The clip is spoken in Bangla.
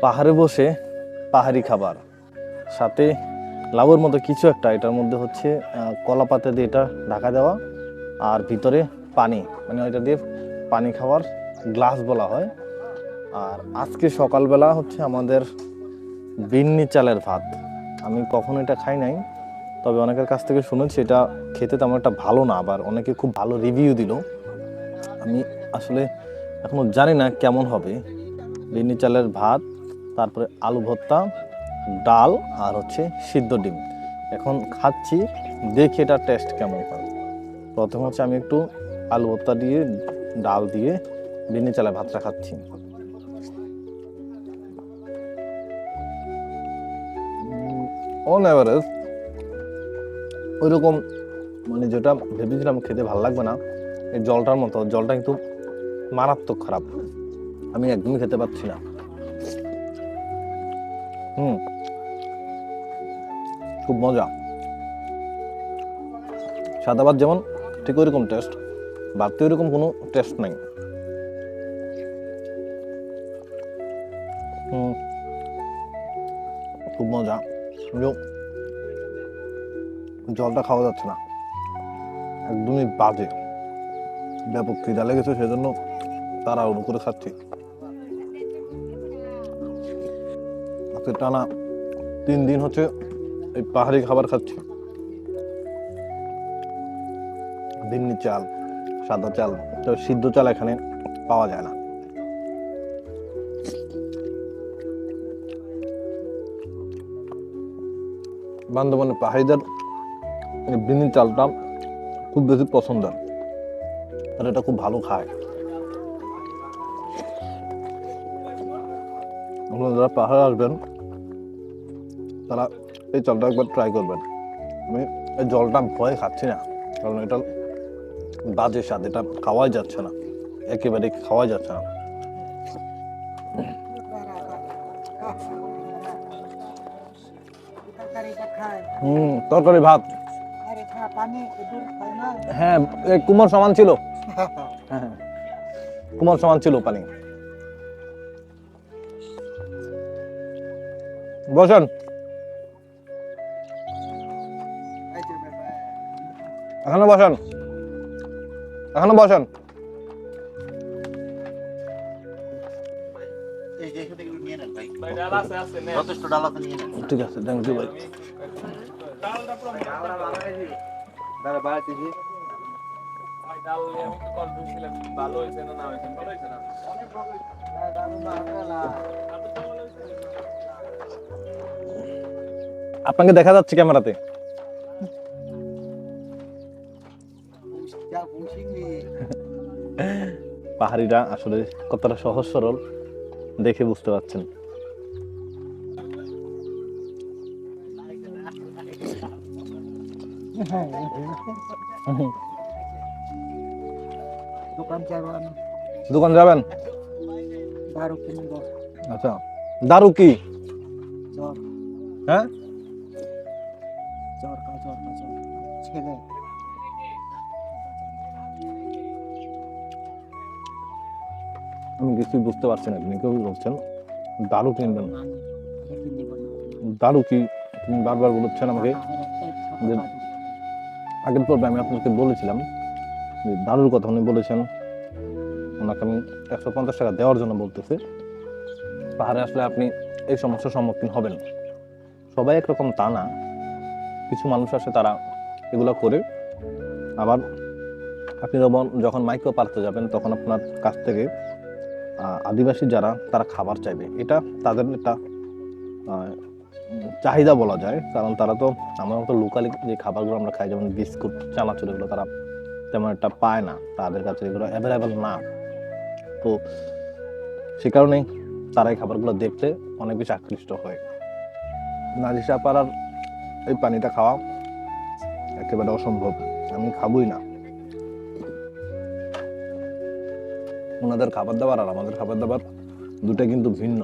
পাহাড়ে বসে পাহাড়ি খাবার, সাথে লাউর মতো কিছু একটা, এটার মধ্যে হচ্ছে কলা পাতা দিয়ে এটা ঢাকা দেওয়া, আর ভিতরে পানি, মানে ওইটা দিয়ে পানি খাওয়ার গ্লাস বলা হয়। আর আজকে সকালবেলা হচ্ছে আমাদের বিন্নি চালের ভাত। আমি কখনো এটা খাই নাই, তবে অনেকের কাছ থেকে শুনেছি এটা খেতে তেমন একটা ভালো না, আবার অনেকে খুব ভালো রিভিউ দিল। আমি আসলে এখনো জানি না কেমন হবে। বিন্নি চালের ভাত, তারপরে আলু ভর্তা, ডাল, আর হচ্ছে সিদ্ধ ডিম। এখন খাচ্ছি, দেখি এটা টেস্ট কেমন হয়। প্রথম হচ্ছে আমি একটু আলু ভর্তা দিয়ে, ডাল দিয়ে বিন্নি চালের ভাতটা খাচ্ছি। অন এভারেজ ওইরকম, মানে যেটা ভেবেছিলাম খেতে ভালো লাগবে না, এই জলটার মতো, জলটা কিন্তু মারাত্মক খারাপ, আমি একদমই খেতে পাচ্ছি না। খুব মজা। সাদা ভাত যেমন ঠিক ওইরকম টেস্ট, ভাতে ওইরকম কোনো টেস্ট নাই। খুব মজা, কিন্তু জলটা খাওয়া যাচ্ছে না, একদমই বাজে। ব্যাপক খিদা লেগেছে, সেজন্য তাড়াহুড়ো করে খাচ্ছি। আজকে টানা 3 দিন হচ্ছে এই পাহাড়ি খাবার খাচ্ছি। বিন্নি চাল, সাদা চাল, তো সিদ্ধ চাল এখানে পাওয়া যায় না। বান্দরবানে পাহাড়িদের বিন্নি চালটা খুব বেশি পছন্দের, আর এটা খুব ভালো খায়। আপনারা যারা পাহাড়ে আসবেন তারা এই চালটা একবার ট্রাই করবেন। আমি এই জলটা ভয়ে খাচ্ছি না, কারণ এটা বাজে স্বাদ, এটা খাওয়াই যাচ্ছে না, একেবারে খাওয়াই যাচ্ছে না। তরকারি ভাত, হ্যাঁ কুমোর সমান ছিল, হ্যাঁ কুমোর সমান ছিল পানি। বসেন, এখানে বসেন, এখানে বসেন। ঠিক আছে, থ্যাংক ইউ ভাই। আপনাকে দেখা যাচ্ছে ক্যামেরাতে। পাহাড়িরা আসলে কতটা সহজ সরল দেখে বুঝতে পারছেন। দোকান যাবেন? আচ্ছা, দারু কি? হ্যাঁ, আমি কিছুই বুঝতে পারছি না, আপনি কেউ বলছেন দারু কিনবেন। দারু কি তুমি বারবার বলছেন আমাকে? আগের পর্বে আমি আপনাকে বলেছিলাম যে দারুর কথা উনি বলেছেন, ওনাকে আমি 150 টাকা দেওয়ার জন্য বলতেছি। পাহাড়ে আসলে আপনি এই সমস্যার সম্মুখীন হবেন। সবাই একরকম তা না, কিছু মানুষ আসে তারা এগুলো করে। আবার আপনি যখন মাইক্রো পার্কে যাবেন তখন আপনার কাছ থেকে আদিবাসী যারা তারা খাবার চাইবে, এটা তাদের একটা চাহিদা বলা যায়, কারণ তারা তো আমার মতো লোকালি যে খাবারগুলো আমরা খাই, যেমন বিস্কুট, চানাচুর, এগুলো তারা তেমন একটা পায় না, তাদের কাছে এগুলো অ্যাভেলেবেল না। তো সে কারণেই তারা এই খাবারগুলো দেখতে অনেক বেশি আকৃষ্ট হয়। নাজিসা পাড়ার এই পানিটা খাওয়া একেবারে অসম্ভব, আমি খাবই না। ওনাদের খাবার দাবার আর আমাদের খাবার দাবার দুটো কিন্তু ভিন্ন।